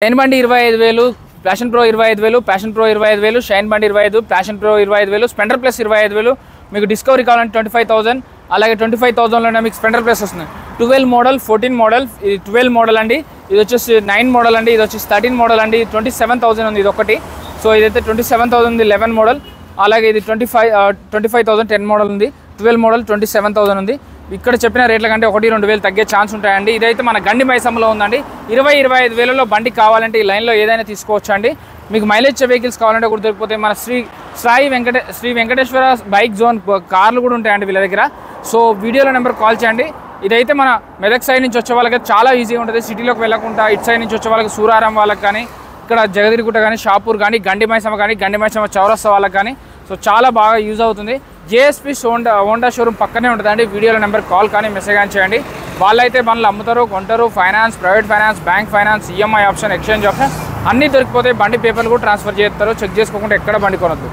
Shine బండి 25,000, passion pro 25,000, passion pro 25,000, shine బండి 25, passion pro 25,000, స్పెండర్ plus 25,000. మీకు డిస్కవరీ కావాలంటే 25,000. అలాగే 25,000లోనే మీకు స్పెండర్ ప్లస్ వస్తుంది. 12 మోడల్, 14 మోడల్, ఇది 12 మోడల్ అండి. ఇది వచ్చేసి 9 మోడల్ అండి. ఇది వచ్చేసి 13 మోడల్ అండి. 27,000 ఉంది ఇది ఒకటి. సో ఇదైతే 27,000 ఉంది 11 మోడల్. అలాగే ఇది 25,000 10 మోడల్ ఉంది. 12 మోడల్ 27,000 ఉంది. ఇక్కడ చెప్పిన రేట్ల కంటే 1-2 తగ్గే ఛాన్స్ ఉంటాయండి. ఇదైతే మన గండి మైసంలో ఉందండి. 20-25 బണ്ടി కావాలంటే ఈ లైన్లో ఏదైనా తీసుకోవచ్చు అండి. మీకు మైలేజ్ వెహికల్స్ కావాలంటే కూడా దొరికిపోతే మన శ్రీ వెంకటేశ్వర బైక్ జోన్ కార్లు కూడా ఉంటాయండి వీళ్ళ దగ్గర. సో వీడియోలో నెంబర్ కాల్ చేయండి. ఇదైతే మన మెదక్ సైడ్ నుంచి వచ్చే వాళ్ళకి చాలా ఈజీగా ఉంటుంది. సిటీలోకి వెళ్ళకుండా ఇటు సైడ్ నుంచి వచ్చే వాళ్ళకి సూరారం వాళ్ళకి కానీ, ఇక్కడ జగదిరిగుట్ట కానీ, షాపూర్ కానీ, గండి మైసమ్మ కానీ, గండి మైసమ్మ చౌరస్తా వాళ్ళకి కానీ సో చాలా బాగా యూజ్ అవుతుంది. జేఎస్పీ హోండా షోరూమ్ పక్కనే ఉంటుందండి. వీడియోలో నెంబర్ కాల్ కానీ మెసేజ్ కానీ చేయండి. వాళ్ళైతే మనల్ని అమ్ముతారు, కొంటారు. Finance, private finance, bank finance, EMI option, exchange option అన్నీ దొరికిపోతాయి. బండి పేపర్లు కూడా ట్రాన్స్ఫర్ చేస్తారు. చెక్ చేసుకోకుండా ఎక్కడ బండి కొనొద్దు.